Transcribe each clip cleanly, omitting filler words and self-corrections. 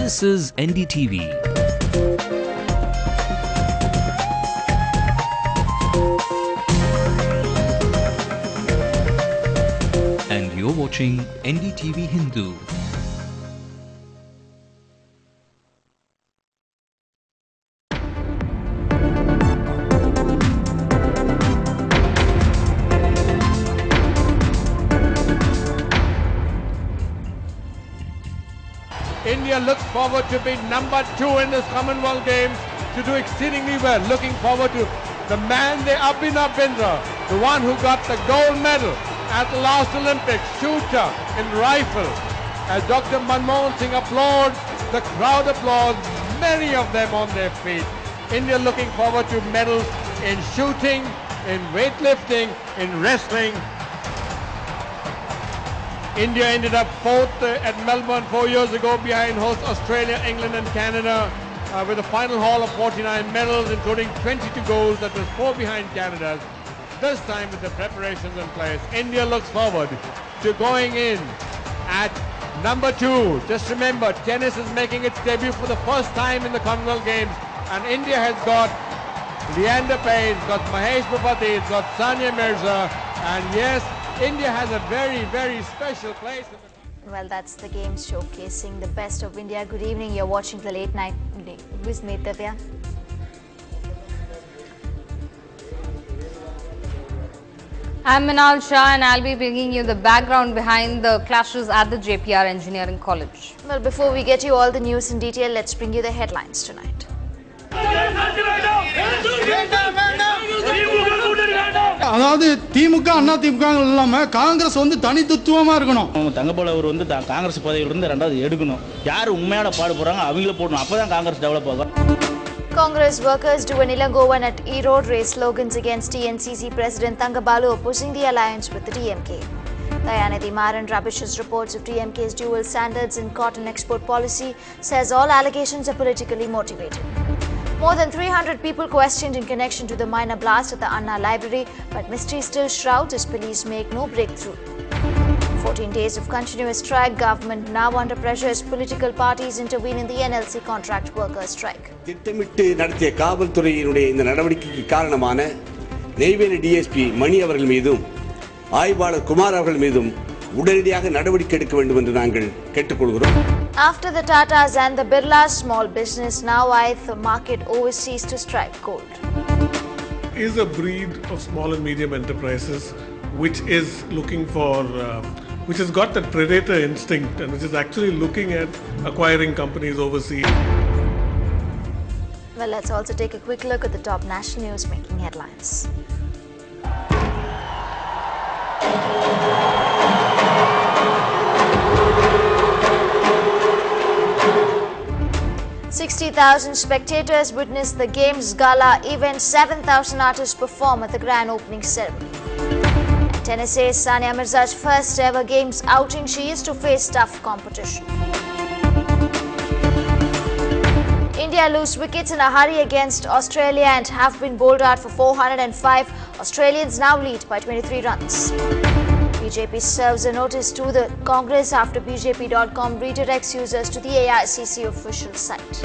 This is NDTV. And you're watching NDTV Hindu. India looks forward to be number 2 in this Commonwealth Games, to do exceedingly well. Looking forward to the man, the Abhinav Bindra, the one who got the gold medal at the last Olympics, shooter in rifle. As Dr. Manmohan Singh applauds, the crowd applauds, many of them on their feet. India looking forward to medals in shooting, in weightlifting, in wrestling. India ended up 4th at Melbourne 4 years ago, behind hosts Australia, England and Canada, with a final haul of 49 medals, including 22 golds. That was 4 behind Canada's. This time with the preparations in place, India looks forward to going in at number 2. Just remember, tennis is making its debut for the first time in the Commonwealth Games, and India has got Leander Paes, it's got Mahesh Bhupathi, it's got Sania Mirza, and yes, India has a very, very special place. Well, that's the game showcasing the best of India. Good evening. You're watching the late night. Who is Metavya? I'm Minal Shah and I'll be bringing you the background behind the clashes at the JPR Engineering College. Well, before we get you all the news in detail, let's bring you the headlines tonight. அதாவது திமுக அண்ணா திமுக இல்லாம காங்கிரஸ் வந்து தனித்துவமா இருக்கணும். தங்கபால் அவர் வந்து காங்கிரஸ் பதவியில இருந்து ரெண்டாவது எடுக்கணும். யார் உண்மையான பாடு போறாங்க அவங்கள போடணும். அப்பதான் காங்கிரஸ் டெவலப் ஆகும். Congress workers do an Ilangovan at E-Road raise slogans against TNCC President Thangabalu opposing the alliance with the DMK. Dayanidhi Maran rubbishes reports of DMK's dual standards in cotton export policy, says all allegations are politically motivated. More than 300 people questioned in connection to the minor blast at the Anna Library, but mystery still shrouds as police make no breakthrough. 14 days of continuous strike, government now under pressure as political parties intervene in the NLC contract workers strike. திட்டமிட்டு நடத்திய காவல்துறையினுடைய இந்த நடவடிக்கைக்கு காரணமான Neyveli DSP மணி அவர்கள் மீதும் ஆய்வாளர் குமார் அவர்கள் மீதும் உடனடியாக நடவடிக்கை எடுக்க வேண்டும் என்று நாங்கள் கேட்டுக்கொள்கிறோம். After the Tatas and the Birlas, small business now eyes the market overseas to strike gold. Is a breed of small and medium enterprises which is looking for, which has got that predator instinct and which is actually looking at acquiring companies overseas. Well, let's also take a quick look at the top national news making headlines. "60,000 spectators witnessed the Games Gala event. 7,000 artists perform at the grand opening ceremony." And tennis ace Sania Mirza's first ever Games outing. She is to face tough competition. India lose wickets in a hurry against Australia and have been bowled out for 405. Australians now lead by 23 runs. BJP serves a notice to the Congress after BJP.com redirects users to the AICC official site.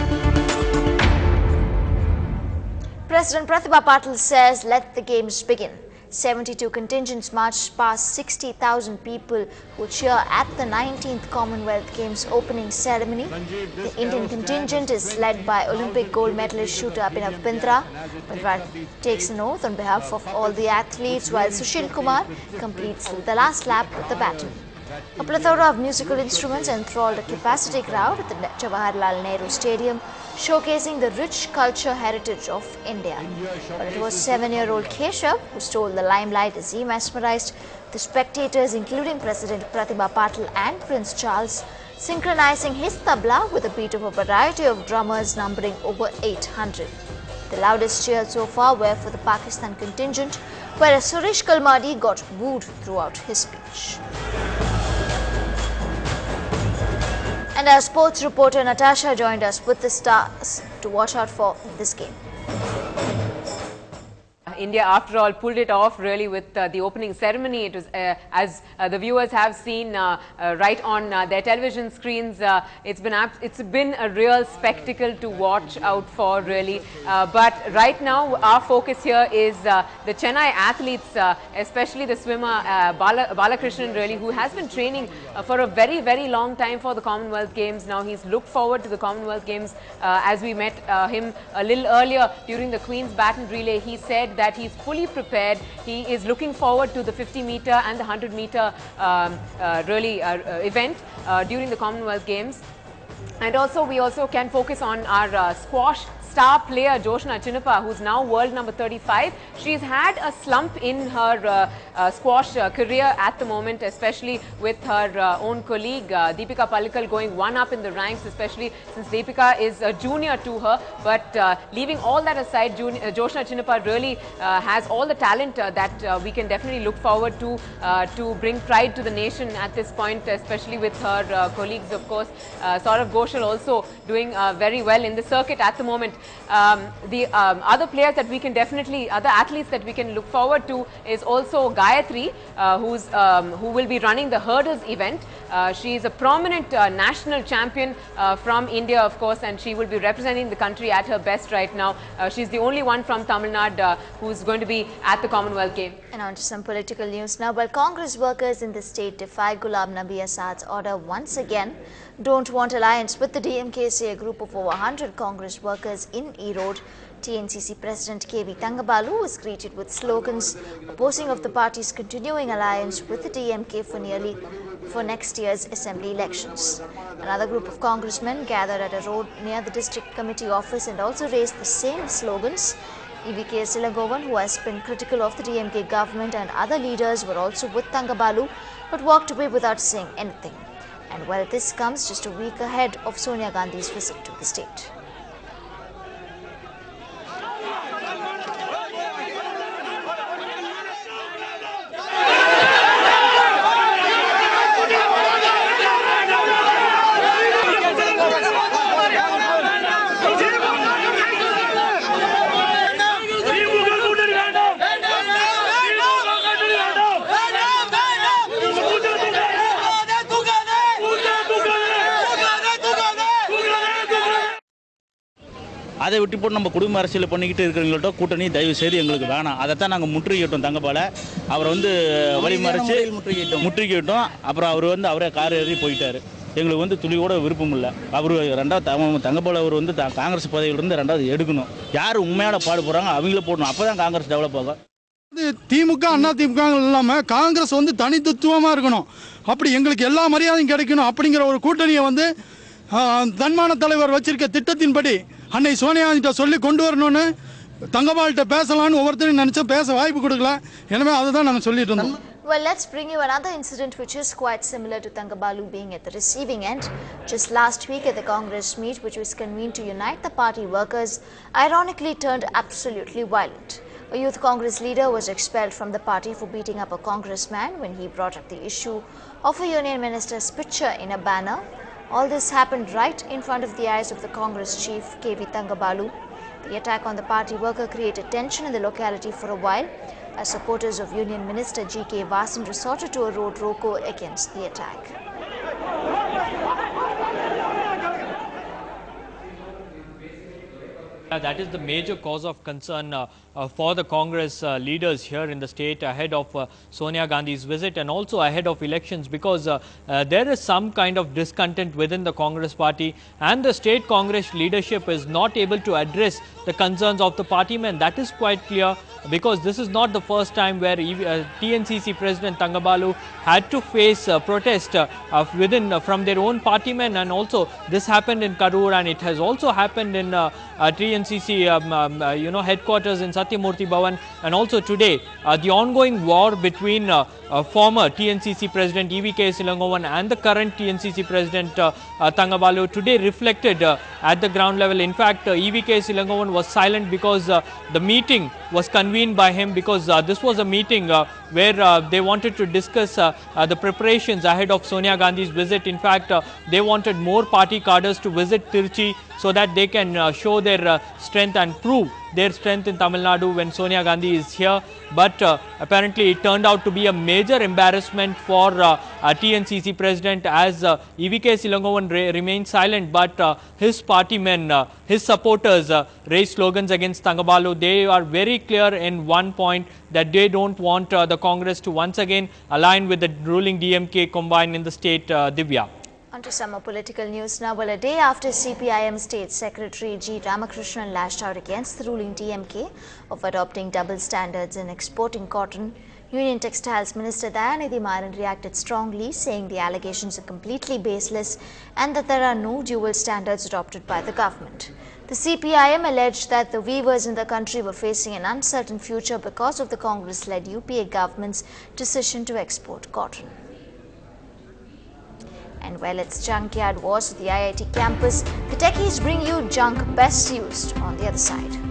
President Pratibha Patil says, "Let the games begin." 72 contingents marched past 60,000 people who cheer at the 19th Commonwealth Games opening ceremony. The Indian contingent is led by Olympic gold medalist shooter Abhinav Bindra. Bindra takes an oath on behalf of all the athletes while Sushil Kumar completes the last lap with the baton. A plethora of musical instruments enthralled a capacity crowd at the Jawaharlal Nehru Stadium, showcasing the rich culture heritage of India. But it was 7-year-old Keshav who stole the limelight as he mesmerized the spectators, including President Pratibha Patil and Prince Charles, synchronizing his tabla with the beat of a variety of drummers numbering over 800. The loudest cheers so far were for the Pakistan contingent, where Suresh Kalmadi got booed throughout his speech. And our sports reporter Natasha joined us with the stars to watch out for this game. India, after all, pulled it off really with the opening ceremony. It was, as the viewers have seen right on their television screens, it's been a real spectacle to watch out for, really. But right now, our focus here is the Chennai athletes, especially the swimmer Balakrishnan, really, who has been training for a very, very long time for the Commonwealth Games. Now he's looked forward to the Commonwealth Games. As we met him a little earlier during the Queen's Baton Relay, he said that he's fully prepared. He is looking forward to the 50-meter and the 100-meter event during the Commonwealth Games. And also, we also can focus on our squash star player Joshna Chinnappa, who's now world number 35. She's had a slump in her squash career at the moment, especially with her own colleague Deepika Pallikal going one up in the ranks, especially since Deepika is a junior to her. But leaving all that aside, Joshna Chinnappa really has all the talent that we can definitely look forward to bring pride to the nation at this point, especially with her colleagues, of course. Saurav Ghoshal also doing very well in the circuit at the moment. The other players that we can definitely, other athletes that we can look forward to is also Gayatri, who will be running the hurdles event. She is a prominent national champion from India, of course, and she will be representing the country at her best right now. She's the only one from Tamil Nadu who's going to be at the Commonwealth Games. And on to some political news now. While Congress workers in the state defy Ghulam Nabi Asad's order once again, don't want alliance with the DMK, say a group of over 100 Congress workers in Erode. TNCC President KV Thangabalu was greeted with slogans opposing of the party's continuing alliance with the DMK for next year's assembly elections. Another group of congressmen gathered at a road near the district committee office and also raised the same slogans. EVK Silangovan, who has been critical of the DMK government, and other leaders were also with Thangabalu but walked away without saying anything. And well, this comes just a week ahead of Sonia Gandhi's visit to the state. அதை விட்டு போட்டு நம்ம குடும்ப அரசியல் பண்ணிக்கிட்டு இருக்கிறவங்கள்ட்ட கூட்டணி தயவு செய்து எங்களுக்கு வேணாம். அதைத்தான் நாங்கள் முற்றுகிட்டோம். தங்கப்பால அவரை வழிமறைச்சு முற்றுகிட்டோம். அப்புறம் அவரே கார் ஏறி போயிட்டார். எங்களுக்கு துளியோட விருப்பம் இல்லை. அவர் ரெண்டாவது தங்கப்பால அவர் காங்கிரஸ் பதவியிலிருந்து ரெண்டாவது எடுக்கணும். யார் உண்மையான பாடு போகிறாங்க அவங்கள போடணும். அப்போ தான் காங்கிரஸ் டெவலப் ஆகும். திமுக அண்ணா திமுக இல்லாமல் காங்கிரஸ் தனித்துவமாக இருக்கணும். அப்படி எங்களுக்கு எல்லா மரியாதையும் கிடைக்கணும் அப்படிங்கிற ஒரு கூட்டணியை தன்மான தலைவர் வச்சிருக்க திட்டத்தின்படி அன்னை சோனியா சொல்லி கொண்டு வரணும்னு தங்கபால்கிட்ட பேசலாம்னு ஒவ்வொருத்தரும் நினைச்சா பேச வாய்ப்பு கொடுக்கல. எனவே அதை தான் நாங்கள் சொல்லிட்டு இருந்தோம். Well, let's bring you another incident which is quite similar to Thangabalu being at the receiving end. Just last week at the Congress meet, which was convened to unite the party workers, ironically turned absolutely violent. A youth Congress leader was expelled from the party for beating up a congressman when he brought up the issue of a union minister's picture in a banner. All this happened right in front of the eyes of the Congress chief, KV Thangabalu. The attack on the party worker created tension in the locality for a while, as supporters of Union Minister G.K. Vasan resorted to a road roko against the attack. That is the major cause of concern for the Congress leaders here in the state ahead of Sonia Gandhi's visit and also ahead of elections, because there is some kind of discontent within the Congress party, and the state Congress leadership is not able to address the concerns of the party men. That is quite clear, because this is not the first time where TNCC President Thangabalu had to face protest from their own party men, and also this happened in Karur, and it has also happened in TNCC headquarters in Satyamurthy Bhavan, and also today the ongoing war between former TNCC President EVK Silangovan and the current TNCC President Thangabalu today reflected at the ground level. In fact, EVK Silangovan was silent because the meeting was convened by him, because this was a meeting where they wanted to discuss the preparations ahead of Sonia Gandhi's visit. In fact, they wanted more party cadres to visit Tirchi so that they can show their strength and prove their strength in Tamil Nadu when Sonia Gandhi is here. But apparently it turned out to be a major embarrassment for TNCC president, as EVK Silangovan remained silent, but his party men, his supporters raised slogans against Thangabalu. They are very clear in one point, that they don't want the Congress to once again align with the ruling DMK combined in the state. Divya. On to some more political news now. Well, a day after CPIM State Secretary G. Ramakrishnan lashed out against the ruling DMK of adopting double standards in exporting cotton, Union Textiles Minister Dayanidhi Maran reacted strongly, saying the allegations are completely baseless and that there are no dual standards adopted by the government. The CPIM alleged that the weavers in the country were facing an uncertain future because of the Congress-led UPA government's decision to export cotton. And well, it's junkyard wars at the IIT campus. The techies bring you junk best used on the other side.